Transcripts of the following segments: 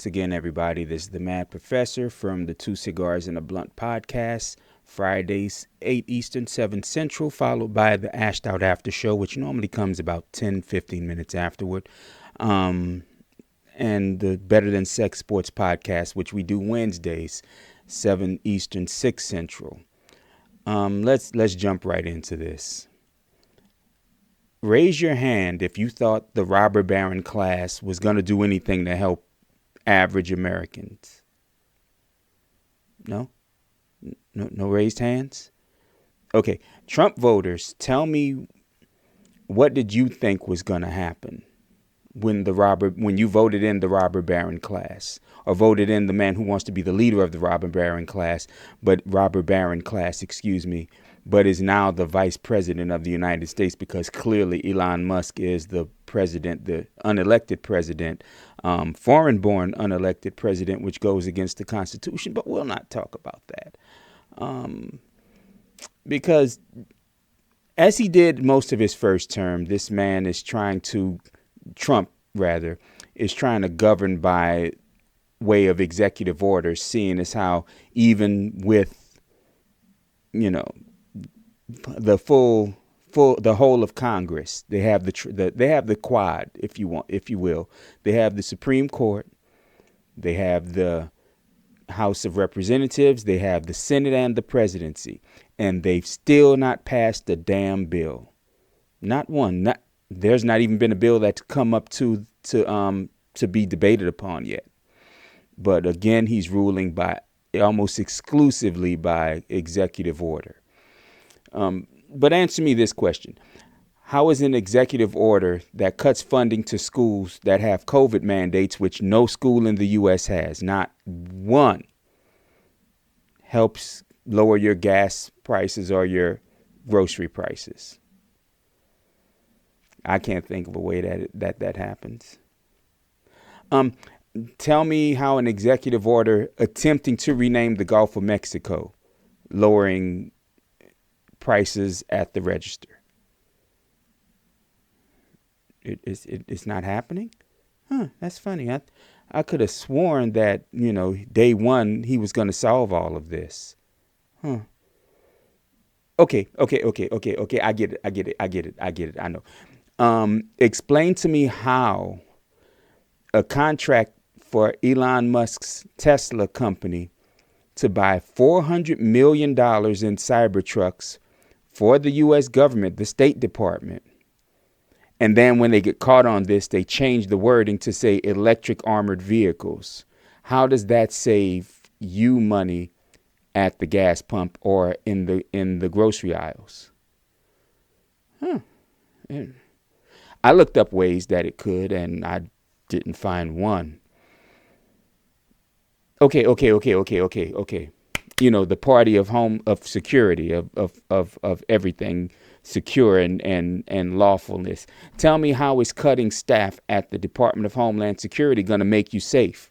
once again, everybody. This is the Mad Professor from the Two Cigars and a Blunt podcast. Fridays, 8 Eastern, 7 Central, followed by the Ashed Out After Show, which normally comes about 10-15 minutes afterward. And the Better Than Sex Sports podcast, which we do Wednesdays, 7 Eastern, 6 Central. Let's jump right into this. Raise your hand if you thought the robber baron class was going to do anything to help average Americans. No? No raised hands? Okay. Trump voters, tell me, what did you think was going to happen when you voted in the robber baron class, or voted in the man who wants to be the leader of the robber baron class, but is now the vice president of the United States, because clearly Elon Musk is the president, the unelected president, foreign-born unelected president, which goes against the Constitution. But we'll not talk about that. Because as he did most of his first term, this man is Trump is trying to govern by way of executive orders, seeing as how even with, the whole of Congress, they have the quad, if you will. They have the Supreme Court, they have the House of Representatives, they have the Senate and the presidency, and they've still not passed a damn bill. Not one. There's not even been a bill that's come up to be debated upon yet. But again, he's ruling by almost exclusively by executive order. But answer me this question. How is an executive order that cuts funding to schools that have COVID mandates, which no school in the U.S. has, not one, helps lower your gas prices or your grocery prices? I can't think of a way that happens. Tell me how an executive order attempting to rename the Gulf of Mexico, lowering prices at the register. It's not happening? That's funny. I could have sworn that, day one, he was going to solve all of this. Okay. I get it. I know. Explain to me how a contract for Elon Musk's Tesla company to buy $400 million in Cybertrucks for the U.S. government, the State Department. And then when they get caught on this, they change the wording to say electric armored vehicles. How does that save you money at the gas pump or in the grocery aisles? I looked up ways that it could, and I didn't find one. Okay. The party of security, of everything secure and lawfulness. Tell me, how is cutting staff at the Department of Homeland Security going to make you safe?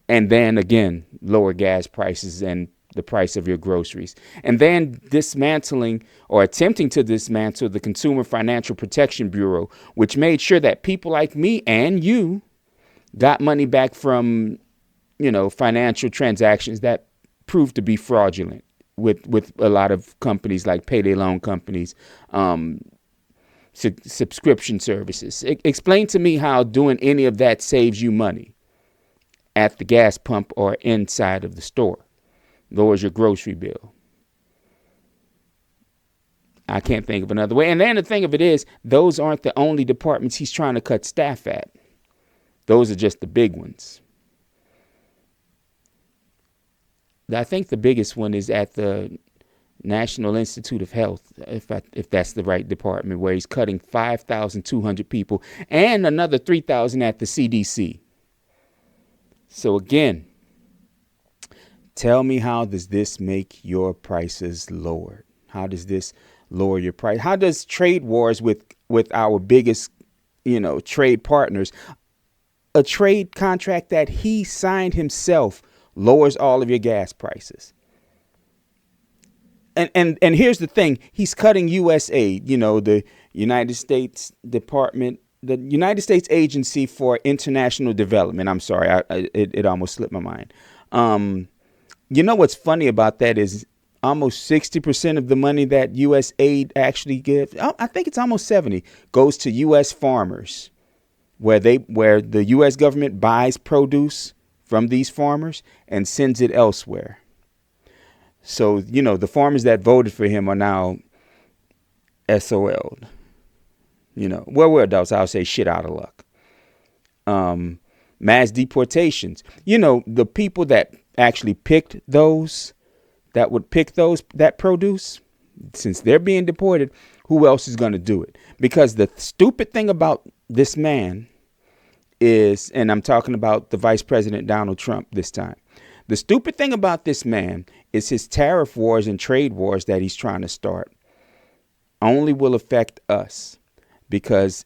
And then again, lower gas prices and the price of your groceries. And then dismantling or attempting to dismantle the Consumer Financial Protection Bureau, which made sure that people like me and you got money back from, financial transactions that proved to be fraudulent with a lot of companies like payday loan companies, subscription services. Explain to me how doing any of that saves you money at the gas pump or inside of the store, lowers your grocery bill. I can't think of another way. And then the thing of it is, those aren't the only departments he's trying to cut staff at. Those are just the big ones. I think the biggest one is at the National Institute of Health, if that's the right department, where he's cutting 5,200 people and another 3,000 at the CDC. So again, tell me, how does this make your prices lower? How does this lower your price? How does trade wars with our biggest, trade partners, a trade contract that he signed himself, lowers all of your gas prices? And here's the thing. He's cutting U.S. aid, the United States Department the United States Agency for International Development. I'm sorry, it almost slipped my mind. You know what's funny about that is almost 60% of the money that U.S. aid actually gives, I think it's almost 70, goes to U.S. farmers, where the U.S. government buys produce from these farmers and sends it elsewhere. So, the farmers that voted for him are now SOL'd. Well, we're adults. I'll say shit out of luck. Mass deportations. The people that actually picked those, that would pick that produce, since they're being deported, who else is going to do it? Because the stupid thing about this man is, and I'm talking about the Vice President Donald Trump this time, the stupid thing about this man is his tariff wars and trade wars that he's trying to start only will affect us, because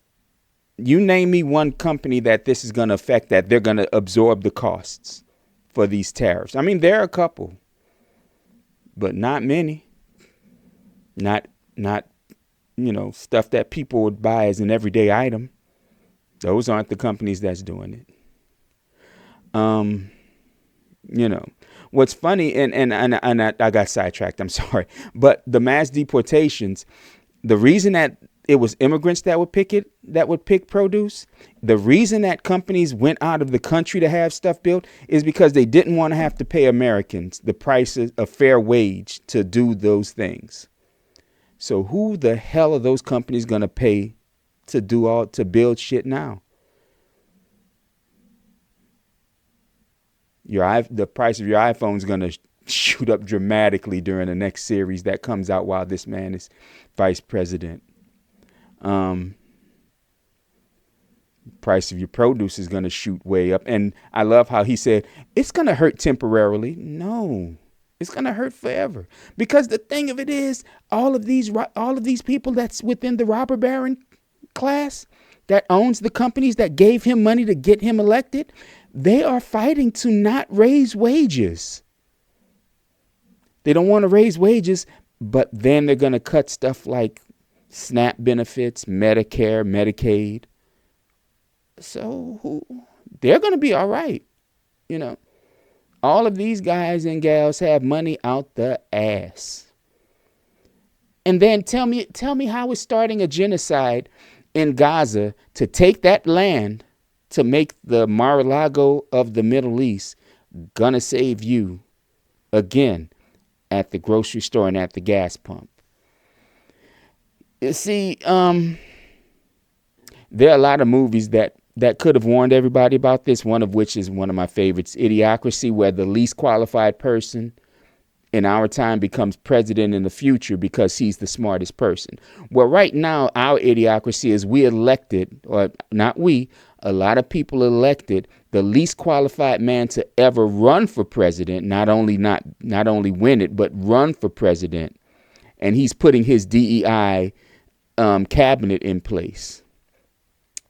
you name me one company that this is going to affect, that they're going to absorb the costs for these tariffs. I mean, there are a couple, but not many. Not stuff that people would buy as an everyday item. Those aren't the companies that's doing it. What's funny, and I got sidetracked, I'm sorry, but the mass deportations, the reason that it was immigrants that would pick produce, the reason that companies went out of the country to have stuff built is because they didn't want to have to pay Americans the price of a fair wage to do those things. So who the hell are those companies going to pay to build shit now? The price of your iPhone is going to shoot up dramatically during the next series that comes out while this man is vice president. Price of your produce is going to shoot way up. And I love how he said, it's going to hurt temporarily. No, it's going to hurt forever. Because the thing of it is, all of these people that's within the robber baron class that owns the companies that gave him money to get him elected, they are fighting to not raise wages. They don't want to raise wages, but then they're going to cut stuff like SNAP benefits, Medicare, Medicaid. So they're going to be all right. All of these guys and gals have money out the ass. And then tell me how it's starting a genocide in Gaza to take that land to make the Mar-a-Lago of the Middle East gonna save you again at the grocery store and at the gas pump. You see, there are a lot of movies that could have warned everybody about this, one of which is one of my favorites, Idiocracy, where the least qualified person in our time becomes president in the future because he's the smartest person. Well, right now, our idiocracy is we elected, or not we, a lot of people elected the least qualified man to ever run for president, not only win it, but run for president. And he's putting his DEI cabinet in place.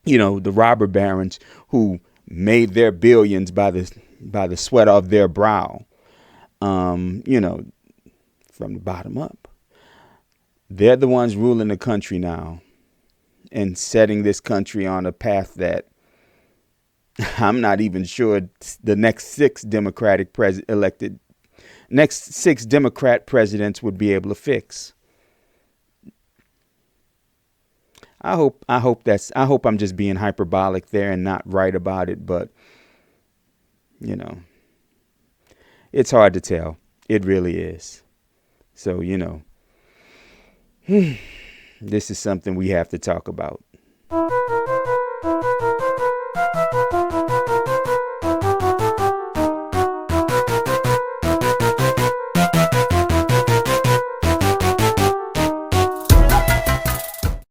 The robber barons who made their billions by the sweat of their brow. From the bottom up. They're the ones ruling the country now and setting this country on a path that I'm not even sure the next six Democrat presidents would be able to fix. I hope I'm just being hyperbolic there and not right about it, but it's hard to tell. It really is. So, this is something we have to talk about.